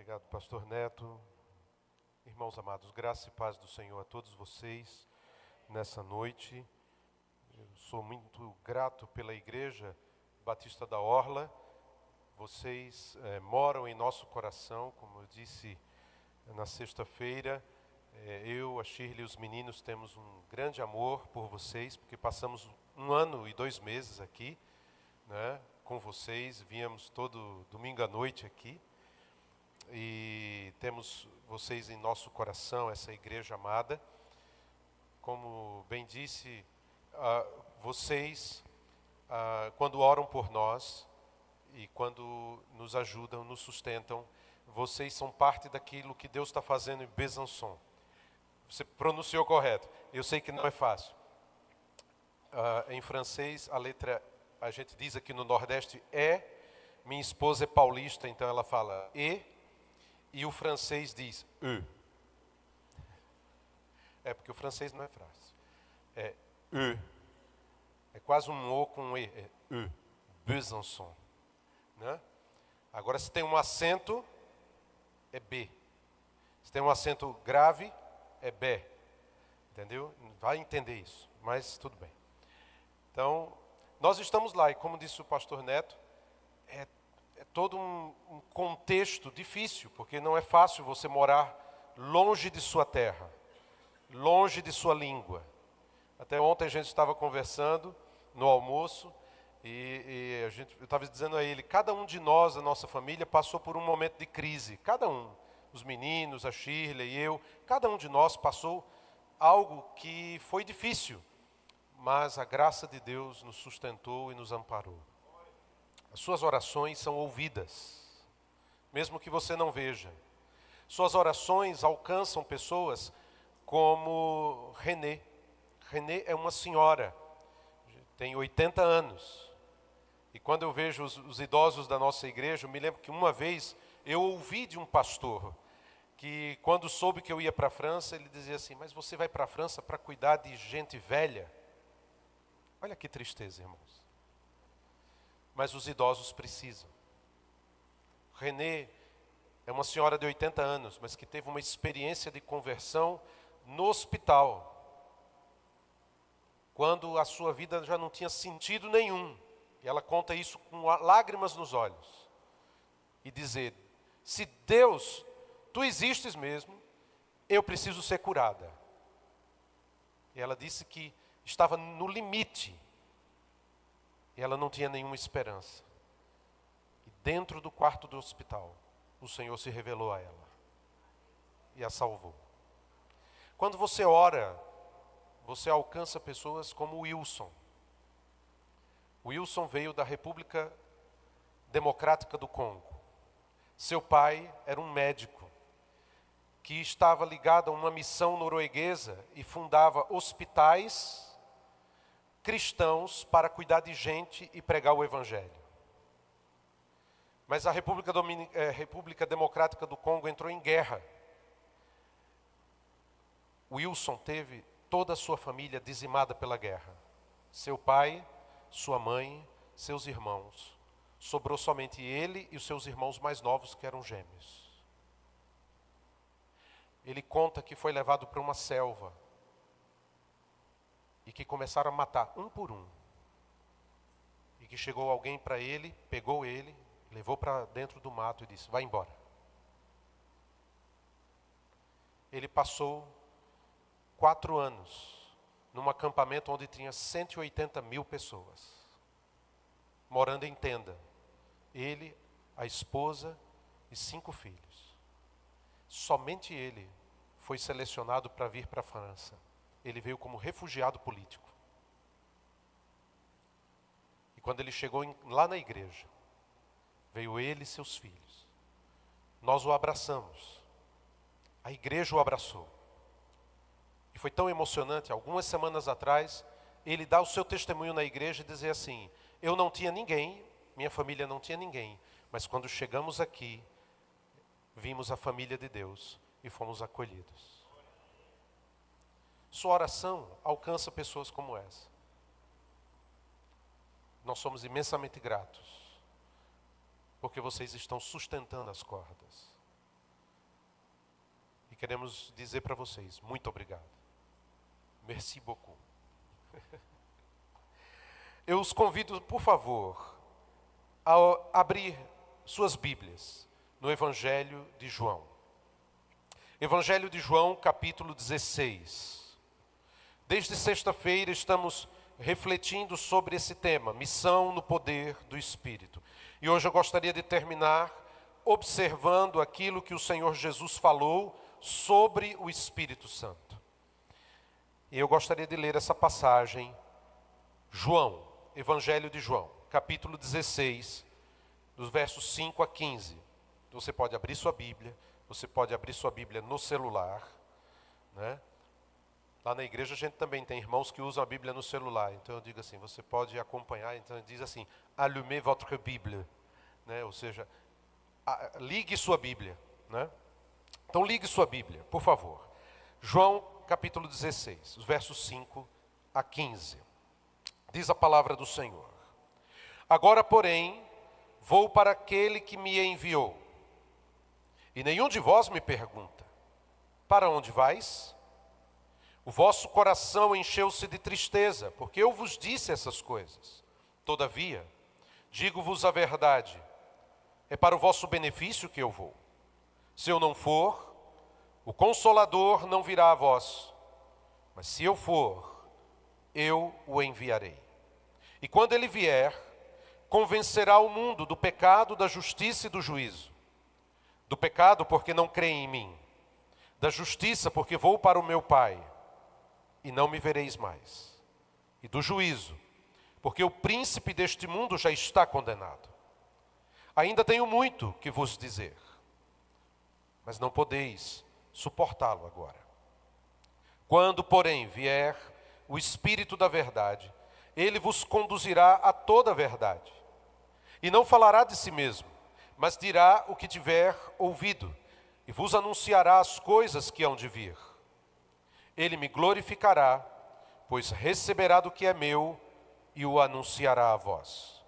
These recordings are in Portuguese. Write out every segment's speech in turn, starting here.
Obrigado, pastor Neto. Irmãos amados, graça e paz do Senhor a todos vocês nessa noite. Eu sou muito grato pela Igreja Batista da Orla. Vocês moram em nosso coração, como eu disse na sexta-feira. Eu, a Shirley e os meninos temos um grande amor por vocês, porque passamos 1 ano e 2 meses aqui, né, com vocês. Viemos todo domingo à noite aqui. E temos vocês em nosso coração, essa igreja amada. Como bem disse, vocês, quando oram por nós e quando nos ajudam, nos sustentam, vocês são parte daquilo que Deus está fazendo em Besançon. Você pronunciou correto. Eu sei que não é fácil. Em francês, a letra, a gente diz aqui no Nordeste, é. Minha esposa é paulista, então ela fala e o francês diz E. Porque o francês não é fácil. É E. É quase um O com um E. É E. Besançon. Né? Agora, se tem um acento, é B. Se tem um acento grave, é B. Entendeu? Vai entender isso, mas tudo bem. Então, nós estamos lá, e como disse o pastor Neto, é todo um contexto difícil, porque não é fácil você morar longe de sua terra, longe de sua língua. Até ontem a gente estava conversando no almoço, eu estava dizendo a ele, cada um de nós, a nossa família, passou por um momento de crise. Cada um, os meninos, a Shirley e eu, cada um de nós passou algo que foi difícil, mas a graça de Deus nos sustentou e nos amparou. As suas orações são ouvidas, mesmo que você não veja. Suas orações alcançam pessoas como Renê. Renê é uma senhora, tem 80 anos. E quando eu vejo os idosos da nossa igreja, eu me lembro que uma vez eu ouvi de um pastor que quando soube que eu ia para a França, ele dizia assim, mas você vai para a França para cuidar de gente velha? Olha que tristeza, irmãos. Mas os idosos precisam. Renê é uma senhora de 80 anos, mas que teve uma experiência de conversão no hospital, quando a sua vida já não tinha sentido nenhum. E ela conta isso com lágrimas nos olhos. E dizer, se Deus, tu existes mesmo, eu preciso ser curada. E ela disse que estava no limite. E ela não tinha nenhuma esperança. E dentro do quarto do hospital, o Senhor se revelou a ela. E a salvou. Quando você ora, você alcança pessoas como Wilson. Wilson veio da República Democrática do Congo. Seu pai era um médico que estava ligado a uma missão norueguesa e fundava hospitais cristãos para cuidar de gente e pregar o Evangelho. Mas a República Democrática do Congo entrou em guerra. Wilson teve toda a sua família dizimada pela guerra. Seu pai, sua mãe, seus irmãos. Sobrou somente ele e os seus irmãos mais novos, que eram gêmeos. Ele conta que foi levado para uma selva e que começaram a matar um por um. E que chegou alguém para ele, pegou ele, levou para dentro do mato e disse, vai embora. Ele passou 4 anos num acampamento onde tinha 180 mil pessoas, morando em tenda. Ele, a esposa e 5 filhos. Somente ele foi selecionado para vir para a França. Ele veio como refugiado político. E quando ele chegou lá na igreja, veio ele e seus filhos. Nós o abraçamos. A igreja o abraçou. E foi tão emocionante, algumas semanas atrás, ele dá o seu testemunho na igreja e dizer assim, eu não tinha ninguém, minha família não tinha ninguém, mas quando chegamos aqui, vimos a família de Deus e fomos acolhidos. Sua oração alcança pessoas como essa. Nós somos imensamente gratos, porque vocês estão sustentando as cordas. E queremos dizer para vocês, muito obrigado. Merci beaucoup. Eu os convido, por favor, a abrir suas Bíblias no Evangelho de João. Evangelho de João, capítulo 16. Desde sexta-feira estamos refletindo sobre esse tema, missão no poder do Espírito. E hoje eu gostaria de terminar observando aquilo que o Senhor Jesus falou sobre o Espírito Santo. E eu gostaria de ler essa passagem, João, Evangelho de João, capítulo 16, dos versos 5 a 15. Você pode abrir sua Bíblia, você pode abrir sua Bíblia no celular, né? Lá na igreja a gente também tem irmãos que usam a Bíblia no celular. Então eu digo assim, você pode acompanhar, então diz assim, allumez votre Bible, né? Ou seja, ligue sua Bíblia, né? Então ligue sua Bíblia, por favor. João capítulo 16, os versos 5 a 15. Diz a palavra do Senhor. Agora, porém, vou para aquele que me enviou. E nenhum de vós me pergunta, para onde vais? O vosso coração encheu-se de tristeza, porque eu vos disse essas coisas. Todavia, digo-vos a verdade, é para o vosso benefício que eu vou. Se eu não for, o Consolador não virá a vós, mas se eu for, eu o enviarei. E quando ele vier, convencerá o mundo do pecado, da justiça e do juízo. Do pecado, porque não creem em mim. Da justiça, porque vou para o meu Pai, e não me vereis mais. E do juízo, porque o príncipe deste mundo já está condenado. Ainda tenho muito que vos dizer, mas não podeis suportá-lo agora. Quando, porém, vier o Espírito da verdade, ele vos conduzirá a toda a verdade. E não falará de si mesmo, mas dirá o que tiver ouvido, e vos anunciará as coisas que hão de vir. Ele me glorificará, pois receberá do que é meu e o anunciará a vós.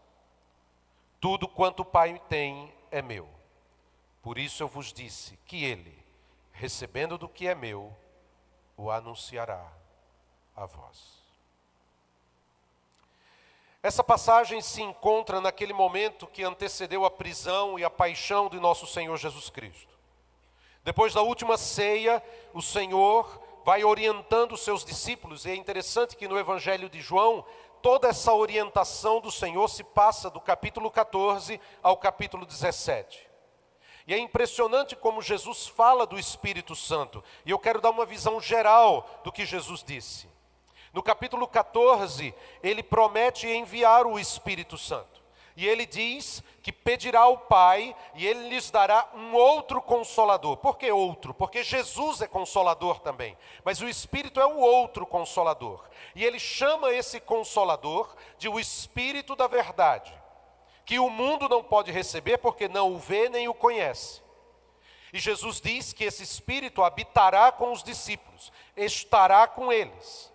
Tudo quanto o Pai tem é meu. Por isso eu vos disse que ele, recebendo do que é meu, o anunciará a vós. Essa passagem se encontra naquele momento que antecedeu a prisão e a paixão de nosso Senhor Jesus Cristo. Depois da última ceia, o Senhor vai orientando os seus discípulos, e é interessante que no Evangelho de João, toda essa orientação do Senhor se passa do capítulo 14 ao capítulo 17. E é impressionante como Jesus fala do Espírito Santo, e eu quero dar uma visão geral do que Jesus disse. No capítulo 14, ele promete enviar o Espírito Santo. E ele diz que pedirá ao Pai e ele lhes dará um outro Consolador. Por que outro? Porque Jesus é Consolador também. Mas o Espírito é o outro Consolador. E ele chama esse Consolador de o Espírito da verdade, que o mundo não pode receber porque não o vê nem o conhece. E Jesus diz que esse Espírito habitará com os discípulos, estará com eles.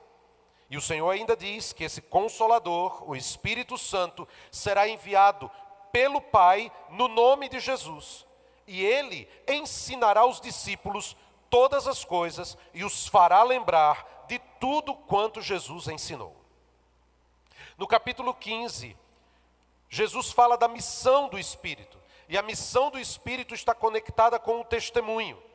E o Senhor ainda diz que esse Consolador, o Espírito Santo, será enviado pelo Pai no nome de Jesus. E ele ensinará aos discípulos todas as coisas e os fará lembrar de tudo quanto Jesus ensinou. No capítulo 15, Jesus fala da missão do Espírito. E a missão do Espírito está conectada com o testemunho.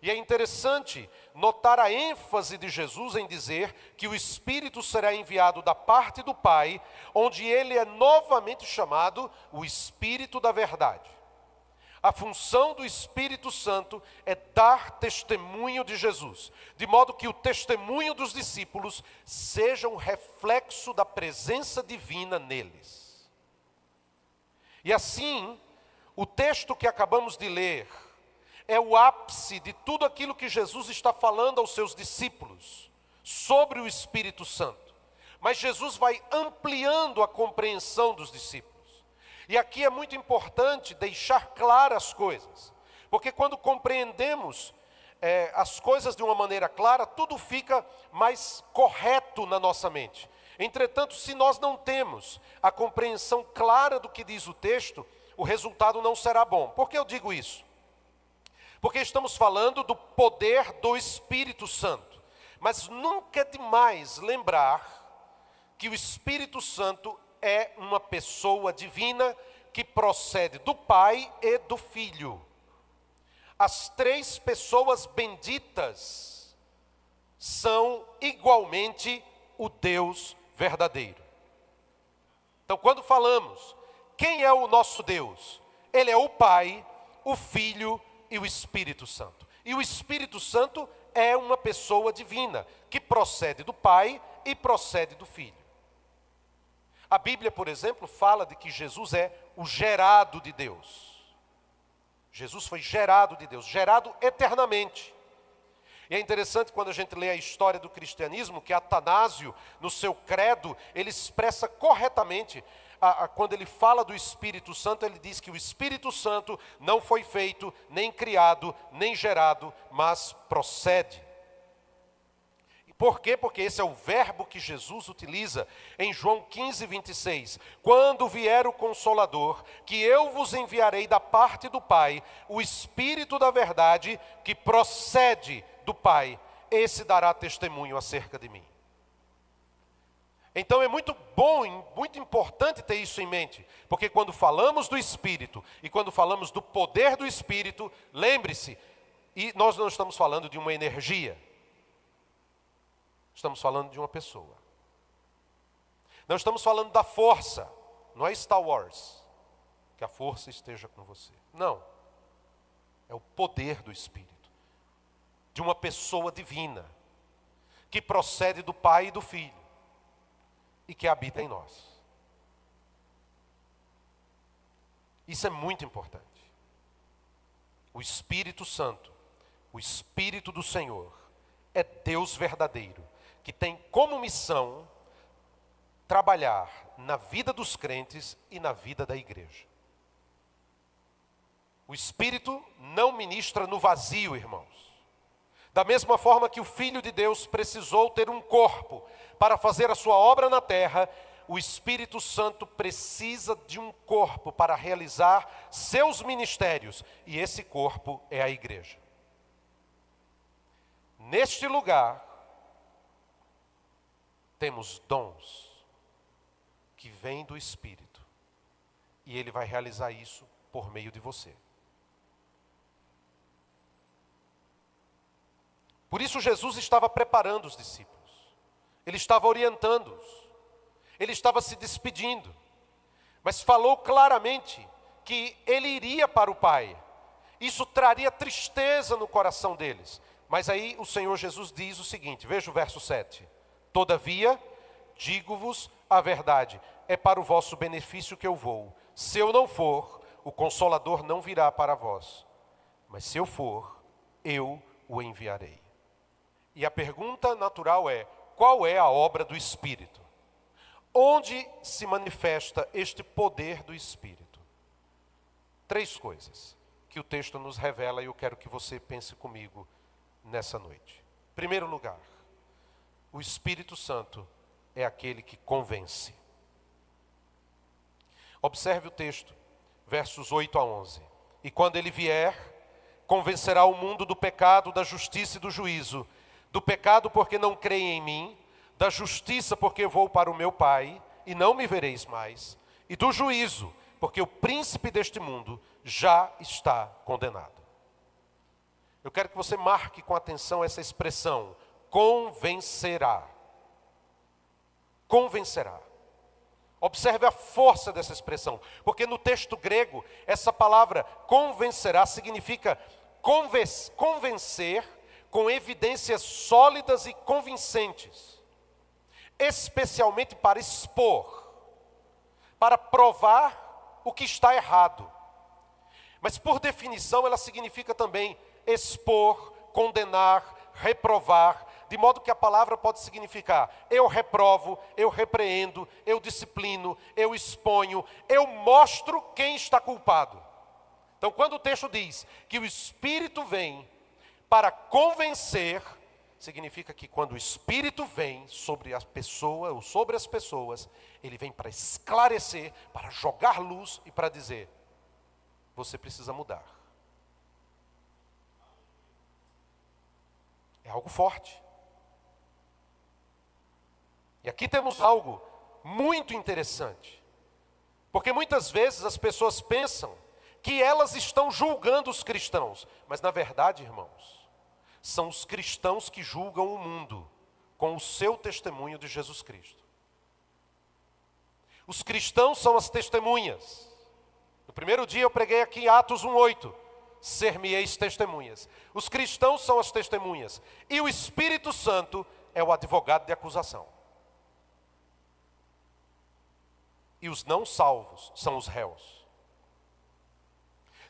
E é interessante notar a ênfase de Jesus em dizer que o Espírito será enviado da parte do Pai, onde ele é novamente chamado o Espírito da verdade. A função do Espírito Santo é dar testemunho de Jesus, de modo que o testemunho dos discípulos seja um reflexo da presença divina neles. E assim, o texto que acabamos de ler é o ápice de tudo aquilo que Jesus está falando aos seus discípulos sobre o Espírito Santo. Mas Jesus vai ampliando a compreensão dos discípulos. E aqui é muito importante deixar claras as coisas, porque quando compreendemos as coisas de uma maneira clara, tudo fica mais correto na nossa mente. Entretanto, se nós não temos a compreensão clara do que diz o texto, o resultado não será bom. Por que eu digo isso? Porque estamos falando do poder do Espírito Santo. Mas nunca é demais lembrar que o Espírito Santo é uma pessoa divina que procede do Pai e do Filho. As três pessoas benditas são igualmente o Deus verdadeiro. Então, quando falamos, quem é o nosso Deus? Ele é o Pai, o Filho e o Espírito Santo. E o Espírito Santo é uma pessoa divina, que procede do Pai e procede do Filho. A Bíblia, por exemplo, fala de que Jesus é o gerado de Deus. Jesus foi gerado de Deus, gerado eternamente. E é interessante quando a gente lê a história do cristianismo, que Atanásio, no seu credo, ele expressa corretamente, quando ele fala do Espírito Santo, ele diz que o Espírito Santo não foi feito, nem criado, nem gerado, mas procede. Por quê? Porque esse é o verbo que Jesus utiliza em João 15, 26. Quando vier o Consolador, que eu vos enviarei da parte do Pai, o Espírito da verdade, que procede do Pai, esse dará testemunho acerca de mim. Então é muito bom, muito importante ter isso em mente, porque quando falamos do Espírito e quando falamos do poder do Espírito, lembre-se, e nós não estamos falando de uma energia. Estamos falando de uma pessoa. Não estamos falando da força. Não é Star Wars. Que a força esteja com você. Não. É o poder do Espírito. De uma pessoa divina. Que procede do Pai e do Filho. E que habita em nós. Isso é muito importante. O Espírito Santo, o Espírito do Senhor, é Deus verdadeiro, que tem como missão trabalhar na vida dos crentes e na vida da igreja. O Espírito não ministra no vazio, irmãos. Da mesma forma que o Filho de Deus precisou ter um corpo para fazer a sua obra na terra, o Espírito Santo precisa de um corpo para realizar seus ministérios, e esse corpo é a igreja. Neste lugar, temos dons que vêm do Espírito, e Ele vai realizar isso por meio de você. Por isso Jesus estava preparando os discípulos, Ele estava orientando-os, Ele estava se despedindo, mas falou claramente que Ele iria para o Pai. Isso traria tristeza no coração deles. Mas aí o Senhor Jesus diz o seguinte, veja o verso 7. Todavia, digo-vos a verdade, é para o vosso benefício que eu vou. Se eu não for, o Consolador não virá para vós. Mas se eu for, eu o enviarei. E a pergunta natural é, qual é a obra do Espírito? Onde se manifesta este poder do Espírito? Três coisas que o texto nos revela e eu quero que você pense comigo nessa noite. Em primeiro lugar, o Espírito Santo é aquele que convence. Observe o texto, versos 8 a 11. E quando ele vier, convencerá o mundo do pecado, da justiça e do juízo. Do pecado porque não creem em mim, da justiça porque vou para o meu Pai e não me vereis mais, e do juízo porque o príncipe deste mundo já está condenado. Eu quero que você marque com atenção essa expressão, convencerá. Convencerá. Observe a força dessa expressão, porque no texto grego, essa palavra convencerá significa convencer com evidências sólidas e convincentes, especialmente para expor, para provar o que está errado. Mas por definição ela significa também expor, condenar, reprovar, de modo que a palavra pode significar eu reprovo, eu repreendo, eu disciplino, eu exponho, eu mostro quem está culpado. Então quando o texto diz que o Espírito vem para convencer, significa que quando o Espírito vem sobre a pessoa ou sobre as pessoas, ele vem para esclarecer, para jogar luz e para dizer, você precisa mudar. algo forte. E aqui temos algo muito interessante. Porque muitas vezes as pessoas pensam que elas estão julgando os cristãos. Mas na verdade, irmãos, são os cristãos que julgam o mundo com o seu testemunho de Jesus Cristo. Os cristãos são as testemunhas. No primeiro dia eu preguei aqui em Atos 1:8. Ser-me-eis testemunhas. Os cristãos são as testemunhas. E o Espírito Santo é o advogado de acusação. E os não salvos são os réus.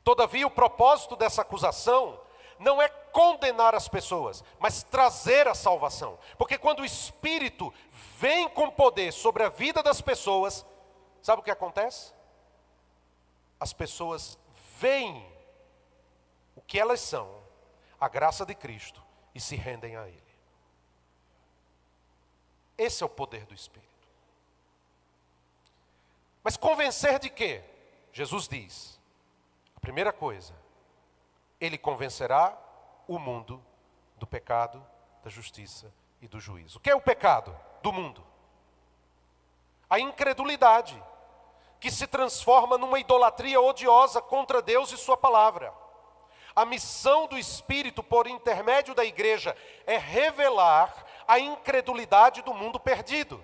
Todavia, o propósito dessa acusação não é condenar as pessoas, mas trazer a salvação. Porque quando o Espírito vem com poder sobre a vida das pessoas, sabe o que acontece? As pessoas veem o que elas são, a graça de Cristo, e se rendem a Ele. Esse é o poder do Espírito. Mas convencer de quê? Jesus diz, a primeira coisa, Ele convencerá o mundo do pecado, da justiça e do juízo. O que é o pecado do mundo? A incredulidade, que se transforma numa idolatria odiosa contra Deus e sua palavra. A missão do Espírito, por intermédio da igreja, é revelar a incredulidade do mundo perdido.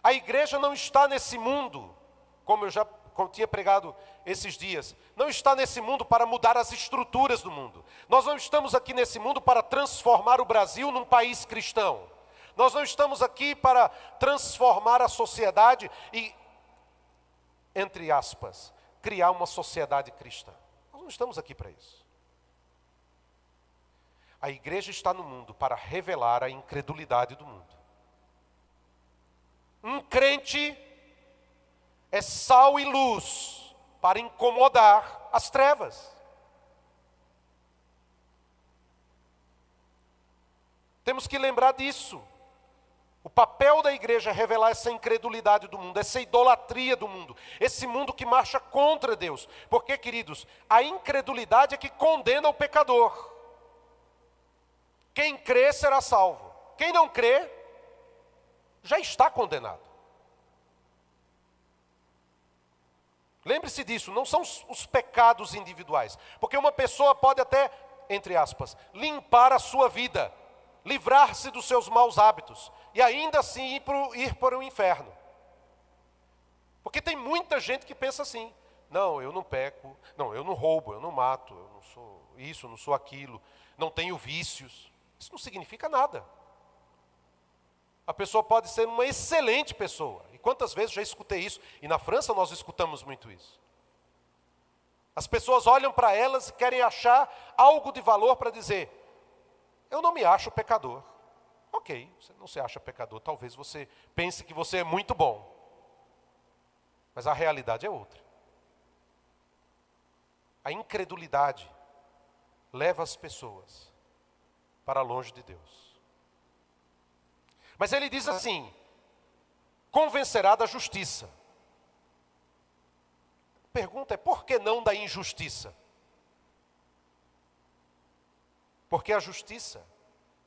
A igreja não está nesse mundo, como eu tinha pregado esses dias, não está nesse mundo para mudar as estruturas do mundo. Nós não estamos aqui nesse mundo para transformar o Brasil num país cristão. Nós não estamos aqui para transformar a sociedade e, entre aspas, criar uma sociedade cristã. Nós não estamos aqui para isso. A igreja está no mundo para revelar a incredulidade do mundo. Um crente é sal e luz para incomodar as trevas. Temos que lembrar disso. O papel da igreja é revelar essa incredulidade do mundo, essa idolatria do mundo, esse mundo que marcha contra Deus. Porque, queridos, a incredulidade é que condena o pecador. Quem crê será salvo. Quem não crê, já está condenado. Lembre-se disso, não são os pecados individuais. Porque uma pessoa pode até, entre aspas, limpar a sua vida, livrar-se dos seus maus hábitos, e ainda assim ir para o inferno. Porque tem muita gente que pensa assim, não, eu não peco, não, eu não roubo, eu não mato, eu não sou isso, eu não sou aquilo, não tenho vícios. Isso não significa nada. A pessoa pode ser uma excelente pessoa. E quantas vezes já escutei isso? E na França nós escutamos muito isso. As pessoas olham para elas e querem achar algo de valor para dizer, eu não me acho pecador. Ok, você não se acha pecador. Talvez você pense que você é muito bom. Mas a realidade é outra. A incredulidade leva as pessoas para longe de Deus. Mas ele diz assim, convencerá da justiça. A pergunta é, por que não da injustiça? Porque a justiça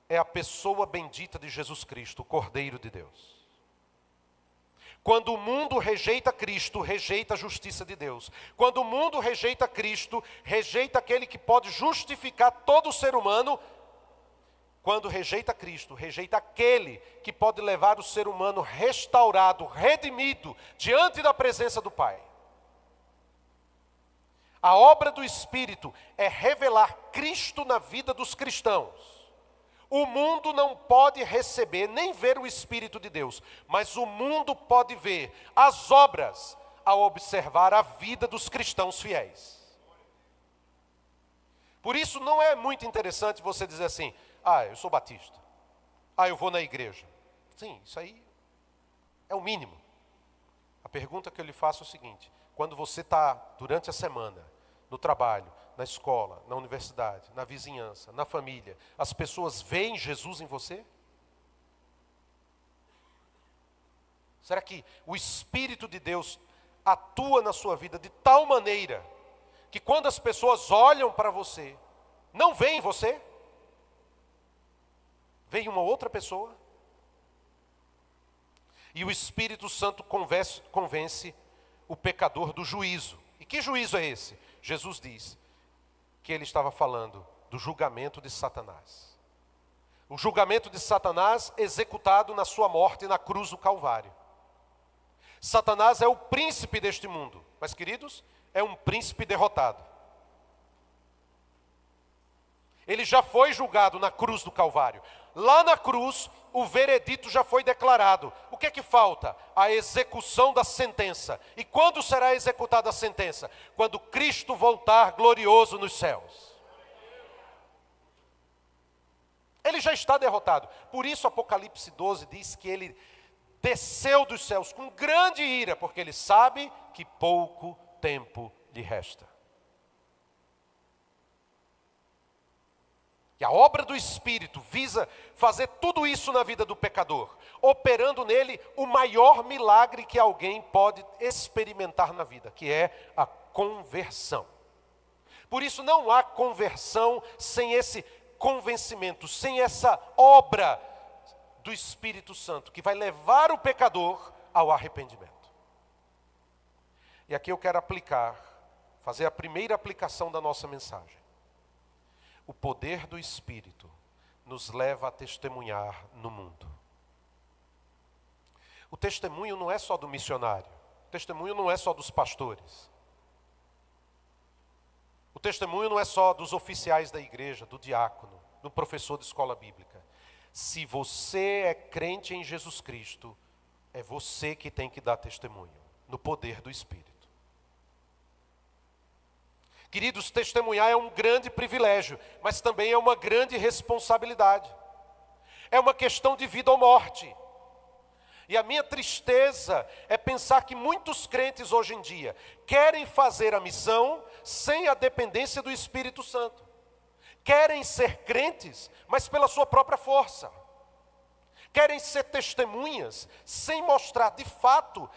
é a pessoa bendita de Jesus Cristo, o Cordeiro de Deus. Quando o mundo rejeita Cristo, rejeita a justiça de Deus. Quando o mundo rejeita Cristo, rejeita aquele que pode justificar todo o ser humano. Quando rejeita Cristo, rejeita aquele que pode levar o ser humano restaurado, redimido, diante da presença do Pai. A obra do Espírito é revelar Cristo na vida dos cristãos. O mundo não pode receber nem ver o Espírito de Deus, mas o mundo pode ver as obras ao observar a vida dos cristãos fiéis. Por isso não é muito interessante você dizer assim, eu sou batista, eu vou na igreja. Sim, isso aí é o mínimo. A pergunta que eu lhe faço é o seguinte, quando você está durante a semana, no trabalho, na escola, na universidade, na vizinhança, na família, as pessoas veem Jesus em você? Será que o Espírito de Deus atua na sua vida de tal maneira que quando as pessoas olham para você, não veem você? Vem uma outra pessoa e o Espírito Santo convence o pecador do juízo. E que juízo é esse? Jesus diz que ele estava falando do julgamento de Satanás. O julgamento de Satanás executado na sua morte na cruz do Calvário. Satanás é o príncipe deste mundo, mas, queridos, é um príncipe derrotado. Ele já foi julgado na cruz do Calvário. Lá na cruz, o veredito já foi declarado. O que é que falta? A execução da sentença. E quando será executada a sentença? Quando Cristo voltar glorioso nos céus. Ele já está derrotado. Por isso Apocalipse 12 diz que ele desceu dos céus com grande ira, porque ele sabe que pouco tempo lhe resta. E a obra do Espírito visa fazer tudo isso na vida do pecador, operando nele o maior milagre que alguém pode experimentar na vida, que é a conversão. Por isso não há conversão sem esse convencimento, sem essa obra do Espírito Santo, que vai levar o pecador ao arrependimento. E aqui eu quero fazer a primeira aplicação da nossa mensagem. O poder do Espírito nos leva a testemunhar no mundo. O testemunho não é só do missionário. O testemunho não é só dos pastores. O testemunho não é só dos oficiais da igreja, do diácono, do professor de escola bíblica. Se você é crente em Jesus Cristo, é você que tem que dar testemunho no poder do Espírito. Queridos, testemunhar é um grande privilégio, mas também é uma grande responsabilidade. É uma questão de vida ou morte. E a minha tristeza é pensar que muitos crentes hoje em dia querem fazer a missão sem a dependência do Espírito Santo. Querem ser crentes, mas pela sua própria força. Querem ser testemunhas sem mostrar de fato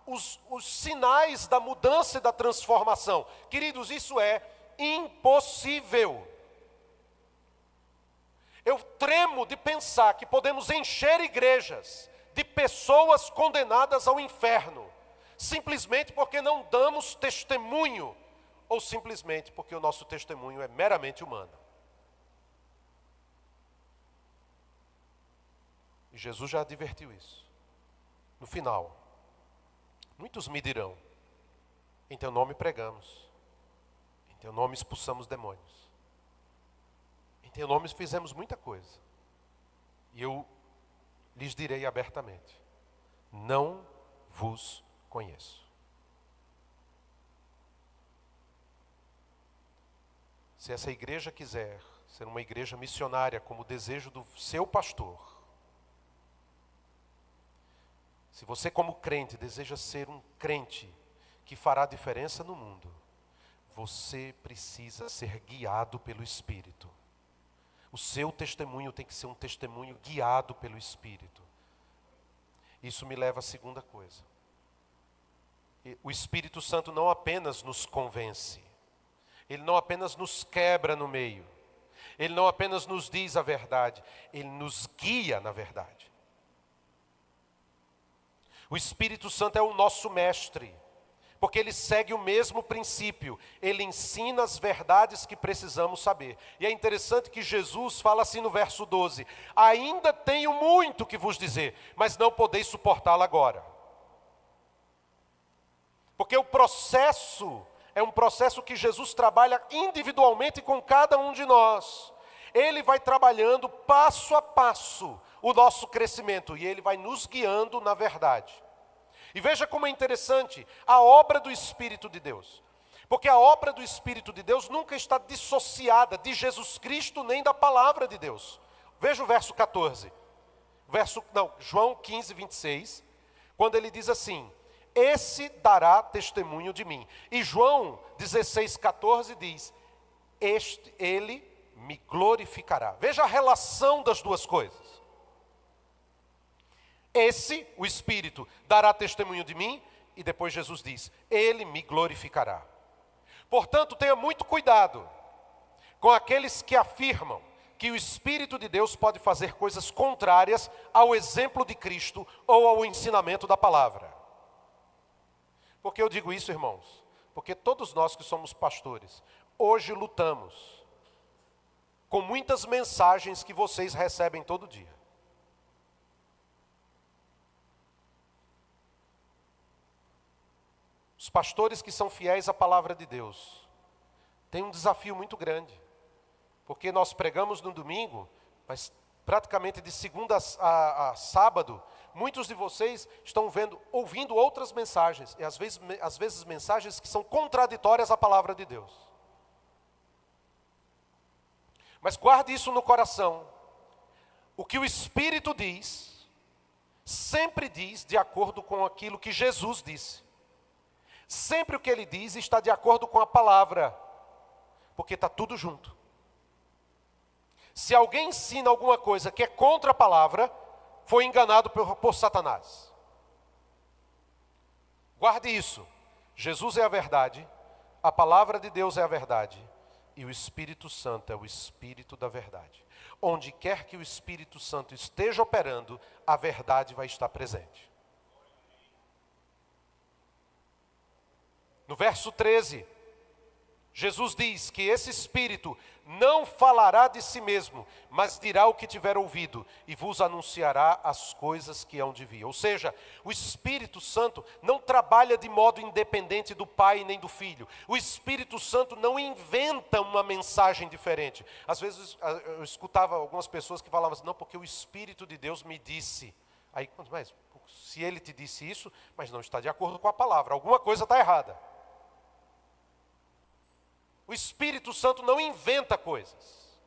os sinais da mudança e da transformação. Queridos, isso é impossível. Eu tremo de pensar que podemos encher igrejas de pessoas condenadas ao inferno, simplesmente porque não damos testemunho, ou simplesmente porque o nosso testemunho é meramente humano. E Jesus já advertiu isso. No final, muitos me dirão: em teu nome pregamos, em teu nome expulsamos demônios, em teu nome fizemos muita coisa. E eu lhes direi abertamente: não vos conheço. Se essa igreja quiser ser uma igreja missionária como o desejo do seu pastor, se você como crente deseja ser um crente que fará diferença no mundo, você precisa ser guiado pelo Espírito. O seu testemunho tem que ser um testemunho guiado pelo Espírito. Isso me leva à segunda coisa. O Espírito Santo não apenas nos convence, ele não apenas nos quebra no meio, ele não apenas nos diz a verdade, ele nos guia na verdade. O Espírito Santo é o nosso mestre, porque ele segue o mesmo princípio, ele ensina as verdades que precisamos saber. E é interessante que Jesus fala assim no verso 12: ainda tenho muito que vos dizer, mas não podeis suportá-lo agora. Porque o processo é um processo que Jesus trabalha individualmente com cada um de nós. Ele vai trabalhando passo a passo o nosso crescimento e ele vai nos guiando na verdade. E veja como é interessante a obra do Espírito de Deus. Porque a obra do Espírito de Deus nunca está dissociada de Jesus Cristo nem da palavra de Deus. Veja o verso 14. João 15, 26. Quando ele diz assim: esse dará testemunho de mim. E João 16, 14 diz: ele me glorificará. Veja a relação das duas coisas. Esse, o Espírito, dará testemunho de mim, e depois Jesus diz: ele me glorificará. Portanto, tenha muito cuidado com aqueles que afirmam que o Espírito de Deus pode fazer coisas contrárias ao exemplo de Cristo ou ao ensinamento da palavra. Por que eu digo isso, irmãos? Porque todos nós que somos pastores, hoje lutamos com muitas mensagens que vocês recebem todo dia. Os pastores que são fiéis à palavra de Deus têm um desafio muito grande, porque nós pregamos no domingo, mas praticamente de segunda a sábado, muitos de vocês estão ouvindo outras mensagens, e às vezes mensagens que são contraditórias à palavra de Deus. Mas guarde isso no coração. O que o Espírito diz, sempre diz de acordo com aquilo que Jesus disse. Sempre o que ele diz está de acordo com a palavra, porque está tudo junto. Se alguém ensina alguma coisa que é contra a palavra, foi enganado por Satanás. Guarde isso. Jesus é a verdade, a palavra de Deus é a verdade, e o Espírito Santo é o Espírito da verdade. Onde quer que o Espírito Santo esteja operando, a verdade vai estar presente. No verso 13, Jesus diz que esse Espírito não falará de si mesmo, mas dirá o que tiver ouvido e vos anunciará as coisas que hão de vir. Ou seja, o Espírito Santo não trabalha de modo independente do Pai nem do Filho. O Espírito Santo não inventa uma mensagem diferente. Às vezes eu escutava algumas pessoas que falavam assim, não, porque o Espírito de Deus me disse. Aí, mas se ele te disse isso, mas não está de acordo com a palavra, alguma coisa está errada. O Espírito Santo não inventa coisas.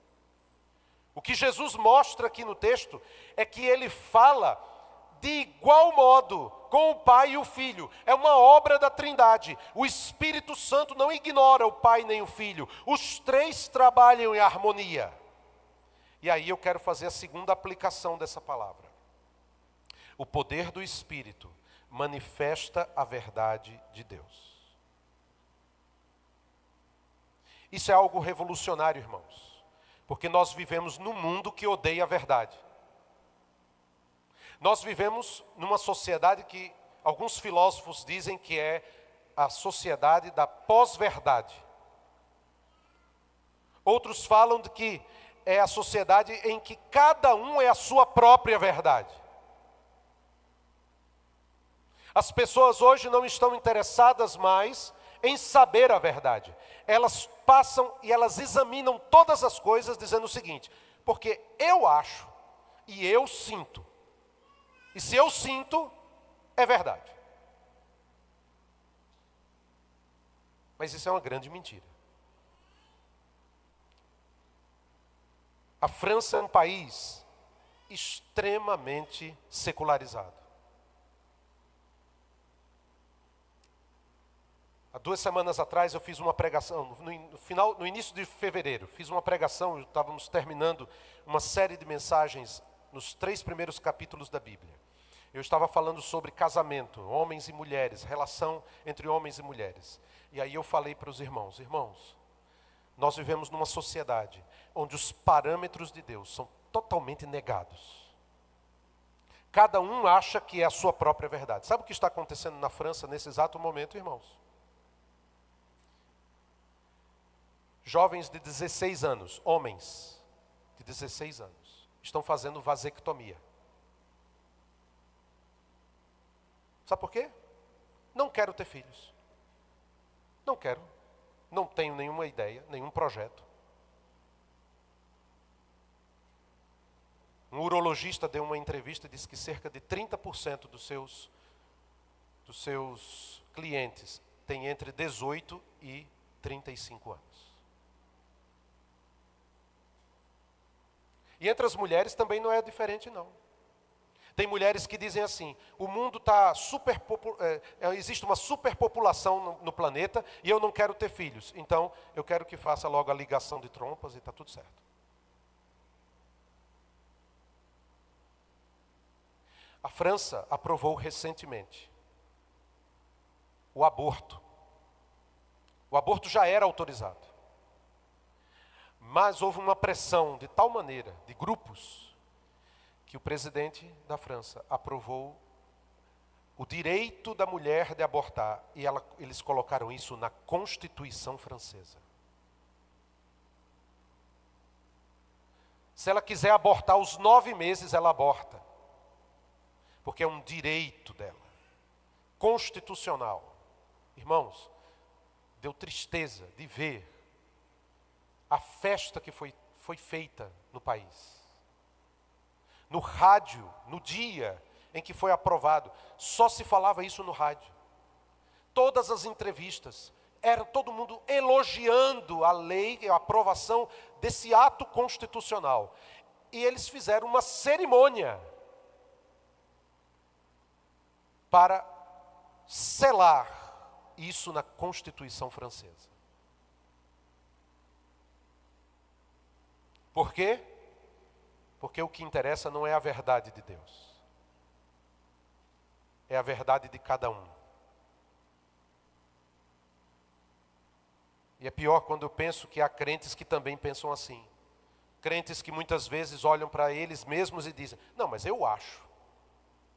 O que Jesus mostra aqui no texto é que ele fala de igual modo com o Pai e o Filho. É uma obra da Trindade. O Espírito Santo não ignora o Pai nem o Filho. Os três trabalham em harmonia. E aí eu quero fazer a segunda aplicação dessa palavra. O poder do Espírito manifesta a verdade de Deus. Isso é algo revolucionário, irmãos, porque nós vivemos num mundo que odeia a verdade. Nós vivemos numa sociedade que alguns filósofos dizem que é a sociedade da pós-verdade. Outros falam de que é a sociedade em que cada um é a sua própria verdade. As pessoas hoje não estão interessadas mais em saber a verdade. Elas passam e elas examinam todas as coisas dizendo o seguinte, porque eu acho e eu sinto. E se eu sinto, é verdade. Mas isso é uma grande mentira. A França é um país extremamente secularizado. Há 2 semanas atrás eu fiz uma pregação, no início de fevereiro, fiz uma pregação, estávamos terminando uma série de mensagens nos 3 primeiros capítulos da Bíblia. Eu estava falando sobre casamento, homens e mulheres, relação entre homens e mulheres. E aí eu falei para os irmãos, nós vivemos numa sociedade onde os parâmetros de Deus são totalmente negados. Cada um acha que é a sua própria verdade. Sabe o que está acontecendo na França nesse exato momento, irmãos? Jovens de 16 anos, homens de 16 anos, estão fazendo vasectomia. Sabe por quê? Não quero ter filhos. Não quero. Não tenho nenhuma ideia, nenhum projeto. Um urologista deu uma entrevista e disse que cerca de 30% dos seus clientes têm entre 18 e 35 anos. E entre as mulheres também não é diferente, não. Tem mulheres que dizem assim, o mundo está existe uma superpopulação no planeta e eu não quero ter filhos. Então, eu quero que faça logo a ligação de trompas e está tudo certo. A França aprovou recentemente o aborto. O aborto já era autorizado. Mas houve uma pressão de tal maneira, de grupos, que o presidente da França aprovou o direito da mulher de abortar. E eles colocaram isso na Constituição francesa. Se ela quiser abortar aos 9 meses, ela aborta. Porque é um direito dela, constitucional. Irmãos, deu tristeza de ver a festa que foi feita no país. No rádio, no dia em que foi aprovado, só se falava isso no rádio. Todas as entrevistas, era todo mundo elogiando a lei, a aprovação desse ato constitucional. E eles fizeram uma cerimônia para selar isso na Constituição francesa. Por quê? Porque o que interessa não é a verdade de Deus. É a verdade de cada um. E é pior quando eu penso que há crentes que também pensam assim. Crentes que muitas vezes olham para eles mesmos e dizem: não, mas eu acho.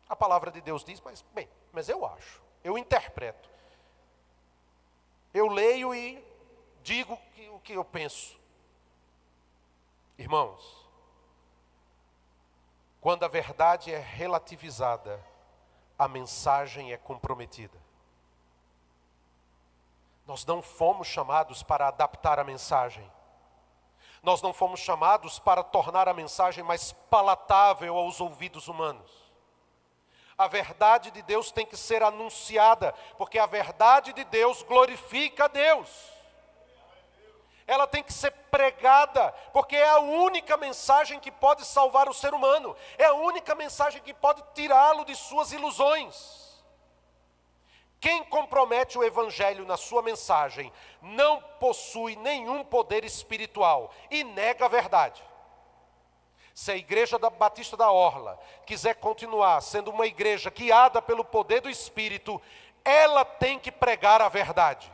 A palavra de Deus diz, mas eu acho. Eu interpreto. Eu leio e digo o que eu penso. Irmãos, quando a verdade é relativizada, a mensagem é comprometida. Nós não fomos chamados para adaptar a mensagem. Nós não fomos chamados para tornar a mensagem mais palatável aos ouvidos humanos. A verdade de Deus tem que ser anunciada, porque a verdade de Deus glorifica a Deus. Ela tem que ser pregada, porque é a única mensagem que pode salvar o ser humano. É a única mensagem que pode tirá-lo de suas ilusões. Quem compromete o evangelho na sua mensagem não possui nenhum poder espiritual e nega a verdade. Se a igreja da Batista da Orla quiser continuar sendo uma igreja guiada pelo poder do Espírito, ela tem que pregar a verdade.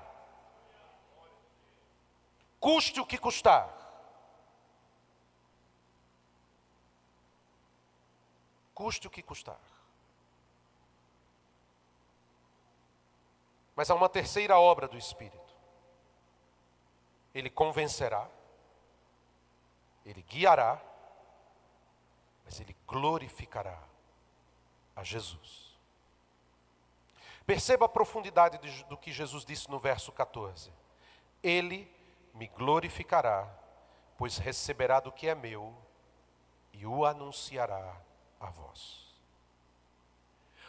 Custe o que custar. Custe o que custar. Mas há uma terceira obra do Espírito. Ele convencerá, ele guiará, mas ele glorificará a Jesus. Perceba a profundidade do que Jesus disse no verso 14. Ele me glorificará, pois receberá do que é meu e o anunciará a vós.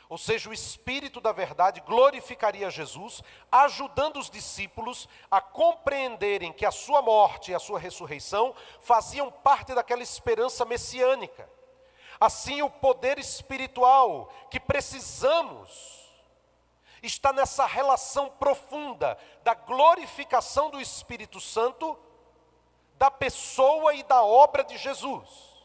Ou seja, o Espírito da verdade glorificaria Jesus, ajudando os discípulos a compreenderem que a sua morte e a sua ressurreição faziam parte daquela esperança messiânica. Assim, o poder espiritual que precisamos está nessa relação profunda da glorificação do Espírito Santo, da pessoa e da obra de Jesus.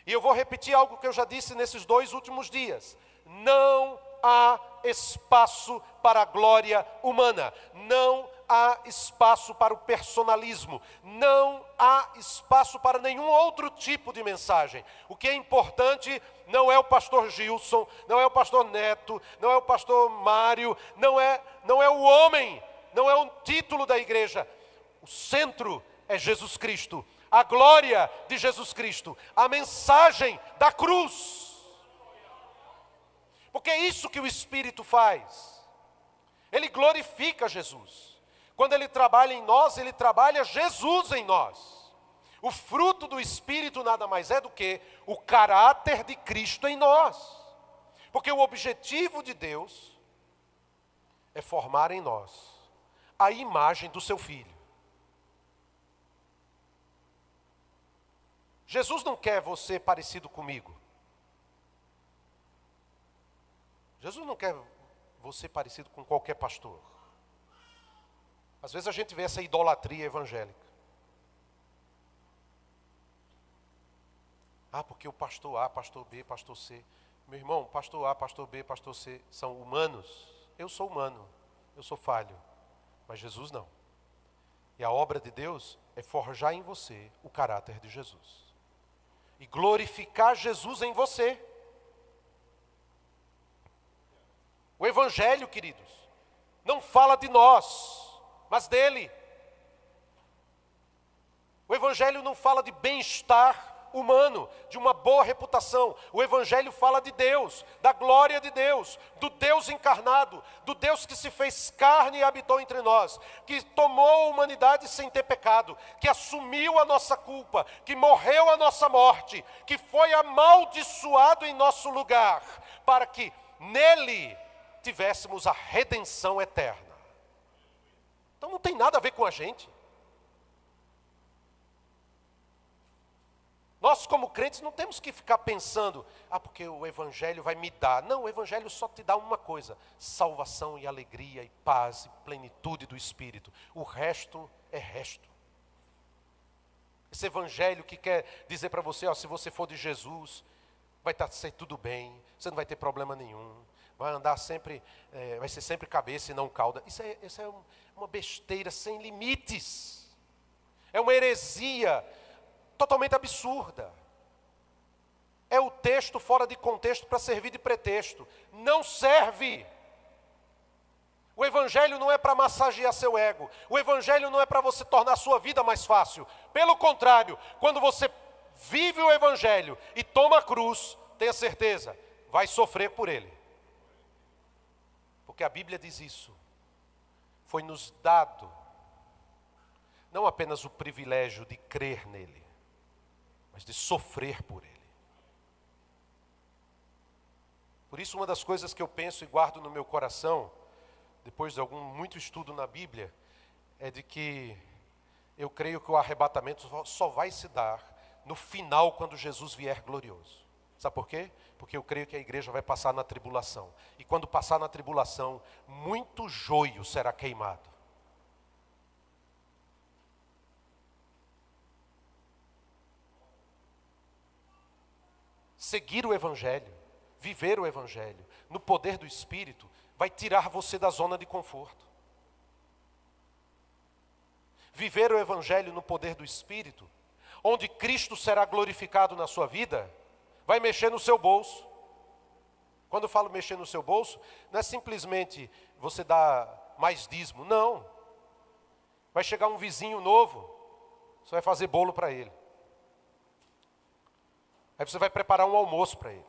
E eu vou repetir algo que eu já disse nesses 2 últimos dias. Não há espaço para a glória humana. Não há espaço para o personalismo. Não há espaço para nenhum outro tipo de mensagem. O que é importante não é o pastor Gilson, não é o pastor Neto, não é o pastor Mário, não é o homem, não é um título da igreja. O centro é Jesus Cristo. A glória de Jesus Cristo, a mensagem da cruz. Porque é isso que o Espírito faz. Ele glorifica Jesus. Quando ele trabalha em nós, ele trabalha Jesus em nós. O fruto do Espírito nada mais é do que o caráter de Cristo em nós. Porque o objetivo de Deus é formar em nós a imagem do seu Filho. Jesus não quer você parecido comigo. Jesus não quer você parecido com qualquer pastor. Às vezes a gente vê essa idolatria evangélica. Porque o pastor A, pastor B, pastor C. Meu irmão, pastor A, pastor B, pastor C são humanos. Eu sou humano, eu sou falho. Mas Jesus não. E a obra de Deus é forjar em você o caráter de Jesus. E glorificar Jesus em você. O Evangelho, queridos, não fala de nós, mas dele. O Evangelho não fala de bem-estar humano, de uma boa reputação. O Evangelho fala de Deus, da glória de Deus, do Deus encarnado, do Deus que se fez carne e habitou entre nós, que tomou a humanidade sem ter pecado, que assumiu a nossa culpa, que morreu a nossa morte, que foi amaldiçoado em nosso lugar, para que nele tivéssemos a redenção eterna. Então não tem nada a ver com a gente. Nós, como crentes, não temos que ficar pensando, porque o Evangelho vai me dar. Não, o Evangelho só te dá uma coisa: salvação e alegria e paz e plenitude do Espírito. O resto é resto. Esse Evangelho que quer dizer para você, se você for de Jesus, vai ser tudo bem, você não vai ter problema nenhum, vai andar sempre, vai ser sempre cabeça e não cauda. Isso é uma besteira sem limites. É uma heresia totalmente absurda. É o texto fora de contexto para servir de pretexto. Não serve. O Evangelho não é para massagear seu ego. O Evangelho não é para você tornar a sua vida mais fácil. Pelo contrário, quando você vive o Evangelho e toma a cruz, tenha certeza, vai sofrer por ele. Porque a Bíblia diz isso. Foi nos dado não apenas o privilégio de crer nele, mas de sofrer por ele. Por isso, uma das coisas que eu penso e guardo no meu coração, depois de muito estudo na Bíblia, é de que eu creio que o arrebatamento só vai se dar no final, quando Jesus vier glorioso. Sabe por quê? Porque eu creio que a igreja vai passar na tribulação. E quando passar na tribulação, muito joio será queimado. Seguir o Evangelho, viver o Evangelho, no poder do Espírito, vai tirar você da zona de conforto. Viver o Evangelho no poder do Espírito, onde Cristo será glorificado na sua vida, vai mexer no seu bolso. Quando eu falo mexer no seu bolso, não é simplesmente você dar mais dízimo, não. Vai chegar um vizinho novo, você vai fazer bolo para ele. Aí você vai preparar um almoço para ele.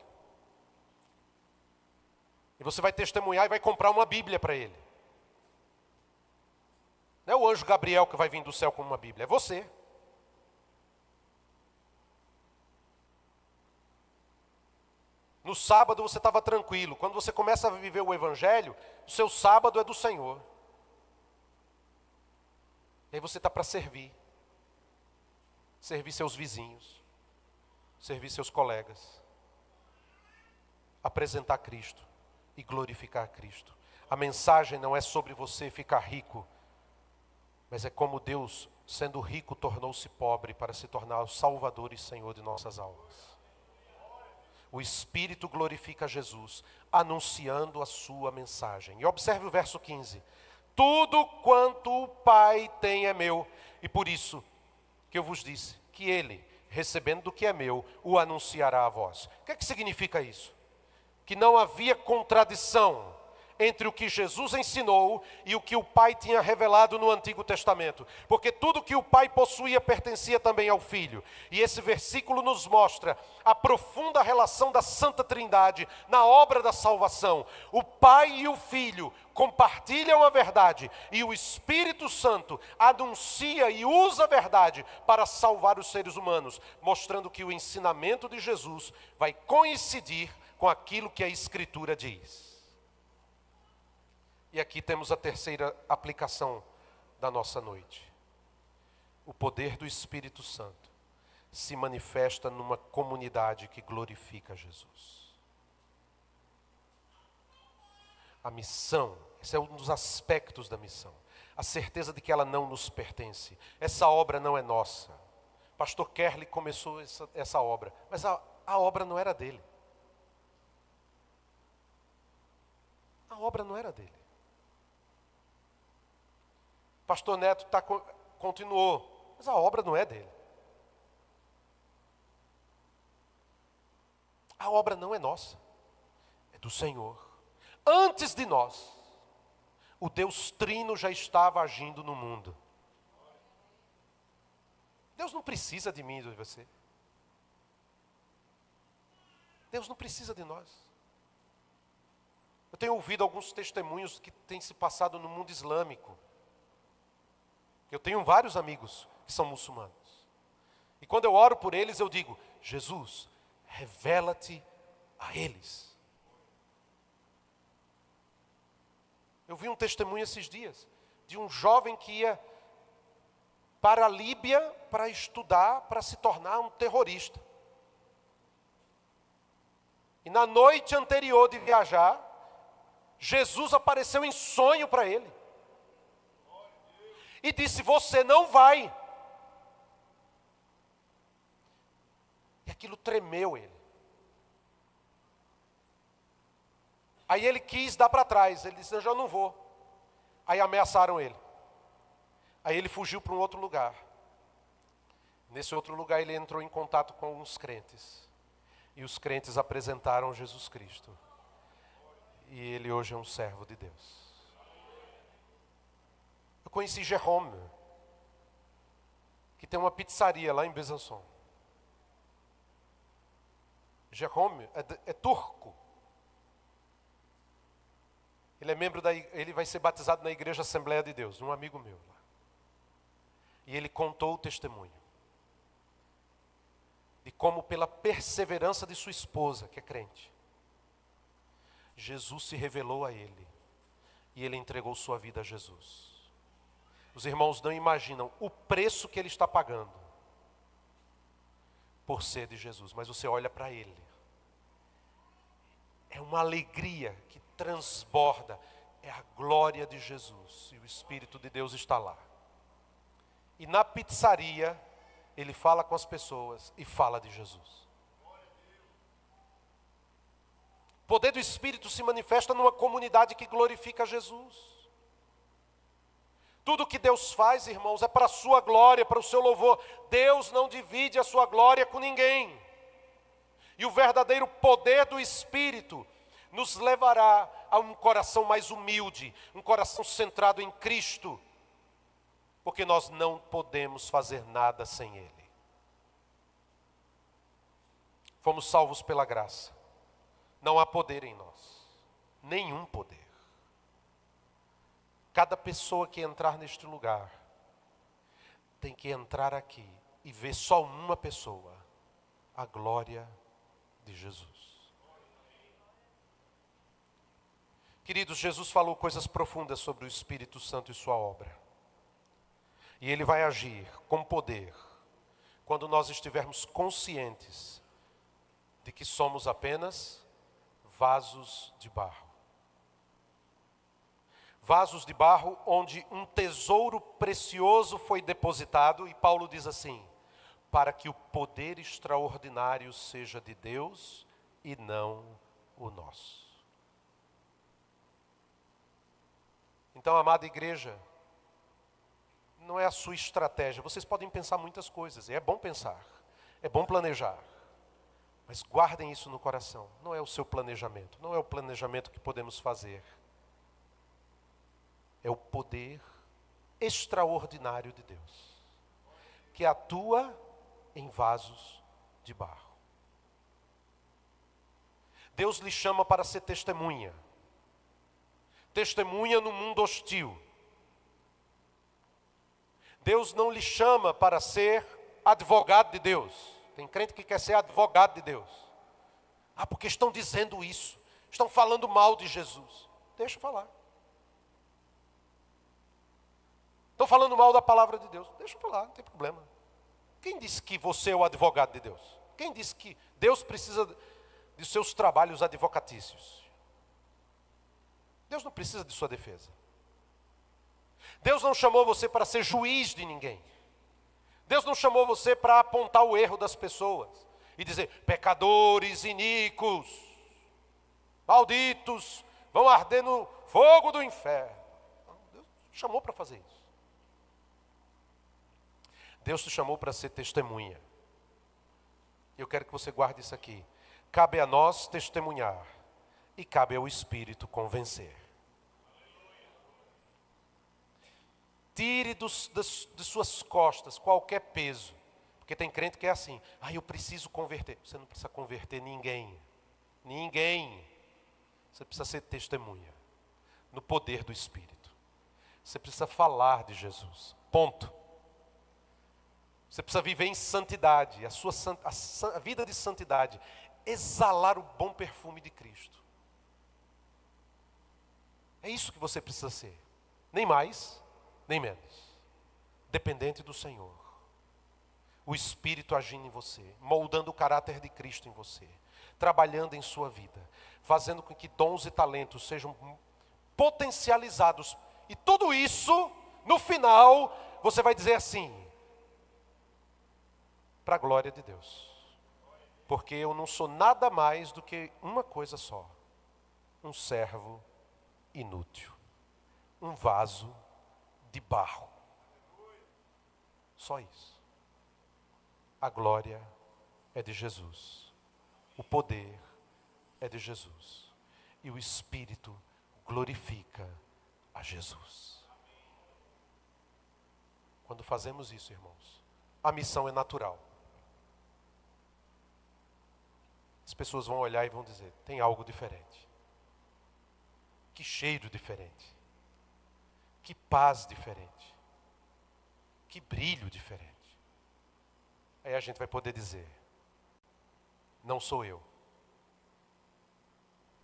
E você vai testemunhar e vai comprar uma Bíblia para ele. Não é o anjo Gabriel que vai vir do céu com uma Bíblia, é você. No sábado você estava tranquilo. Quando você começa a viver o Evangelho, o seu sábado é do Senhor. E aí você está para servir. Servir seus vizinhos. Servir seus colegas, apresentar Cristo e glorificar Cristo. A mensagem não é sobre você ficar rico, mas é como Deus, sendo rico, tornou-se pobre para se tornar o Salvador e Senhor de nossas almas. O Espírito glorifica Jesus, anunciando a sua mensagem. E observe o verso 15. Tudo quanto o Pai tem é meu, e por isso que eu vos disse que Ele, recebendo do que é meu, o anunciará a vós. O que é que significa isso? Que não havia contradição entre o que Jesus ensinou e o que o Pai tinha revelado no Antigo Testamento. Porque tudo que o Pai possuía pertencia também ao Filho. E esse versículo nos mostra a profunda relação da Santa Trindade na obra da salvação. O Pai e o Filho compartilham a verdade e o Espírito Santo anuncia e usa a verdade para salvar os seres humanos, mostrando que o ensinamento de Jesus vai coincidir com aquilo que a Escritura diz. E aqui temos a terceira aplicação da nossa noite. O poder do Espírito Santo se manifesta numa comunidade que glorifica Jesus. A missão, esse é um dos aspectos da missão. A certeza de que ela não nos pertence. Essa obra não é nossa. Pastor Kerley começou essa obra, mas a obra não era dele. A obra não era dele. Pastor Neto está continuou. Mas a obra não é dele. A obra não é nossa, é do Senhor. Antes de nós, o Deus Trino já estava agindo no mundo. Deus não precisa de mim e de você. Deus não precisa de nós. Eu tenho ouvido alguns testemunhos que têm se passado no mundo islâmico. Eu tenho vários amigos que são muçulmanos. E quando eu oro por eles, eu digo: Jesus, revela-te a eles. Eu vi um testemunho esses dias de um jovem que ia para a Líbia para estudar, para se tornar um terrorista. E na noite anterior de viajar, Jesus apareceu em sonho para ele. E disse: você não vai. E aquilo tremeu ele. Aí ele quis dar para trás. Ele disse: eu já não vou. Aí ameaçaram ele. Aí ele fugiu para um outro lugar. Nesse outro lugar ele entrou em contato com alguns crentes. E os crentes apresentaram Jesus Cristo. E ele hoje é um servo de Deus. Eu conheci Jerome, que tem uma pizzaria lá em Besançon. Jerome é turco. Ele vai ser batizado na Igreja Assembleia de Deus, um amigo meu lá. E ele contou o testemunho de como, pela perseverança de sua esposa, que é crente, Jesus se revelou a ele e ele entregou sua vida a Jesus. Os irmãos não imaginam o preço que ele está pagando por ser de Jesus, mas você olha para ele, é uma alegria que transborda, é a glória de Jesus, e o Espírito de Deus está lá. E na pizzaria, ele fala com as pessoas e fala de Jesus. O poder do Espírito se manifesta numa comunidade que glorifica Jesus. Tudo que Deus faz, irmãos, é para a sua glória, para o seu louvor. Deus não divide a sua glória com ninguém. E o verdadeiro poder do Espírito nos levará a um coração mais humilde, um coração centrado em Cristo, porque nós não podemos fazer nada sem Ele. Fomos salvos pela graça. Não há poder em nós, nenhum poder. Cada pessoa que entrar neste lugar tem que entrar aqui e ver só uma pessoa, a glória de Jesus. Queridos, Jesus falou coisas profundas sobre o Espírito Santo e sua obra. E Ele vai agir com poder quando nós estivermos conscientes de que somos apenas vasos de barro. Vasos de barro onde um tesouro precioso foi depositado, e Paulo diz assim: para que o poder extraordinário seja de Deus e não o nosso. Então, amada igreja, não é a sua estratégia. Vocês podem pensar muitas coisas, e é bom pensar, é bom planejar. Mas guardem isso no coração. Não é o seu planejamento, não é o planejamento que podemos fazer. É o poder extraordinário de Deus, que atua em vasos de barro. Deus lhe chama para ser testemunha. Testemunha no mundo hostil. Deus não lhe chama para ser advogado de Deus. Tem crente que quer ser advogado de Deus. Ah, porque estão dizendo isso. Estão falando mal de Jesus. Deixa eu falar. Estão falando mal da palavra de Deus. Deixa eu falar, não tem problema. Quem disse que você é o advogado de Deus? Quem disse que Deus precisa de seus trabalhos advocatícios? Deus não precisa de sua defesa. Deus não chamou você para ser juiz de ninguém. Deus não chamou você para apontar o erro das pessoas e dizer: pecadores iníquos, malditos, vão arder no fogo do inferno. Não, Deus chamou para fazer isso. Deus te chamou para ser testemunha. Eu quero que você guarde isso aqui. Cabe a nós testemunhar e cabe ao Espírito convencer. Tire de suas costas qualquer peso. Porque tem crente que é assim: eu preciso converter. Você não precisa converter ninguém. Ninguém. Você precisa ser testemunha no poder do Espírito. Você precisa falar de Jesus. Ponto. Você precisa viver em santidade. A vida de santidade. Exalar o bom perfume de Cristo. É isso que você precisa ser. Nem mais, nem menos. Dependente do Senhor. O Espírito agindo em você. Moldando o caráter de Cristo em você. Trabalhando em sua vida. Fazendo com que dons e talentos sejam potencializados. E tudo isso, no final, você vai dizer assim: para a glória de Deus. Porque eu não sou nada mais do que uma coisa só: um servo inútil, um vaso de barro. Só isso. A glória é de Jesus, o poder é de Jesus, e o Espírito glorifica a Jesus. Quando fazemos isso, irmãos, a missão é natural. As pessoas vão olhar e vão dizer: tem algo diferente. Que cheiro diferente. Que paz diferente. Que brilho diferente. Aí a gente vai poder dizer: não sou eu.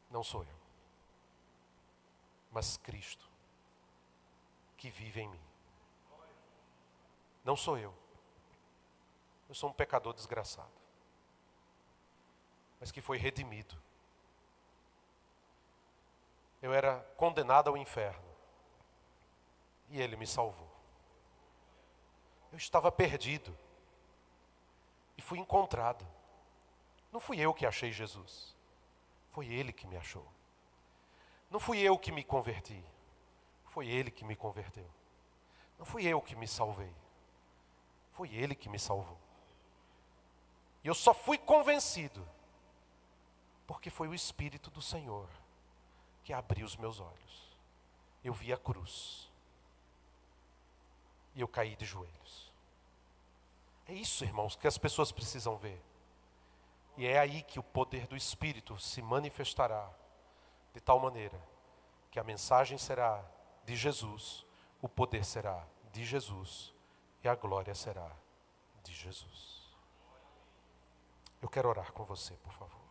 Não sou eu. Mas Cristo que vive em mim. Não sou eu. Eu sou um pecador desgraçado. Mas que foi redimido. Eu era condenado ao inferno. E Ele me salvou. Eu estava perdido. E fui encontrado. Não fui eu que achei Jesus. Foi Ele que me achou. Não fui eu que me converti. Foi Ele que me converteu. Não fui eu que me salvei. Foi Ele que me salvou. E eu só fui convencido porque foi o Espírito do Senhor que abriu os meus olhos. Eu vi a cruz. E eu caí de joelhos. É isso, irmãos, que as pessoas precisam ver. E é aí que o poder do Espírito se manifestará de tal maneira que a mensagem será de Jesus, o poder será de Jesus e a glória será de Jesus. Eu quero orar com você, por favor.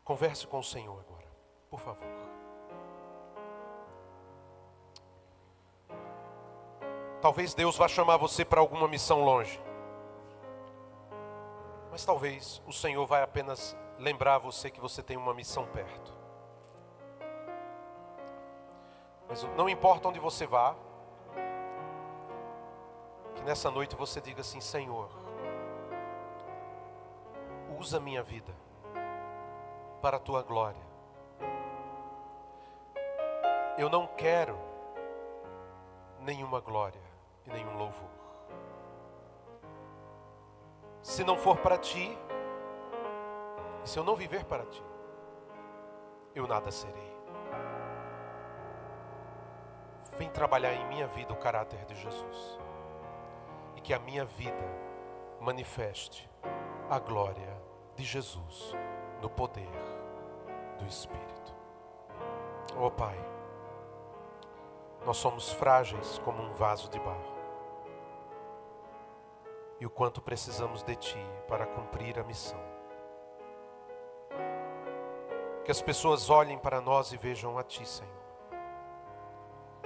Converse com o Senhor agora, por favor. Talvez Deus vá chamar você para alguma missão longe. Mas talvez o Senhor vai apenas lembrar você que você tem uma missão perto. Mas não importa onde você vá, que nessa noite você diga assim: Senhor, usa minha vida para a tua glória. Eu não quero nenhuma glória e nenhum louvor. Se não for para ti, e se eu não viver para ti, eu nada serei. Vem trabalhar em minha vida o caráter de Jesus. E que a minha vida manifeste a glória de Jesus no poder do Espírito. Oh Pai, nós somos frágeis como um vaso de barro. E o quanto precisamos de Ti para cumprir a missão. Que as pessoas olhem para nós e vejam a Ti, Senhor.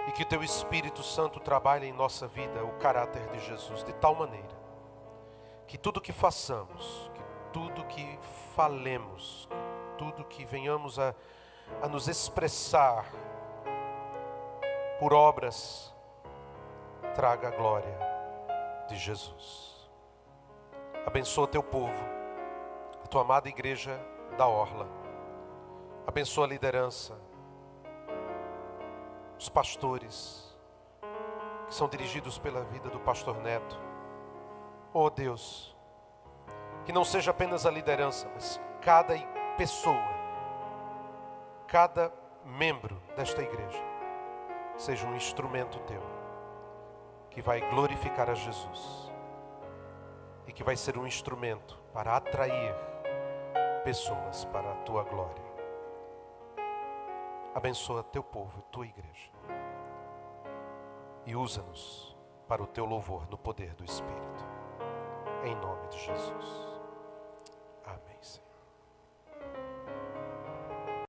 E que Teu Espírito Santo trabalhe em nossa vida o caráter de Jesus de tal maneira que tudo que façamos, que tudo que falemos, tudo que venhamos a nos expressar por obras, traga a glória de Jesus. Abençoa Teu povo, tua amada igreja da Orla. Abençoa a liderança, os pastores que são dirigidos pela vida do pastor Neto. Oh Deus, que não seja apenas a liderança, mas cada pessoa, cada membro desta igreja seja um instrumento teu, que vai glorificar a Jesus e que vai ser um instrumento para atrair pessoas para a tua glória. Abençoa teu povo, tua igreja, e usa-nos para o teu louvor no poder do Espírito, em nome de Jesus.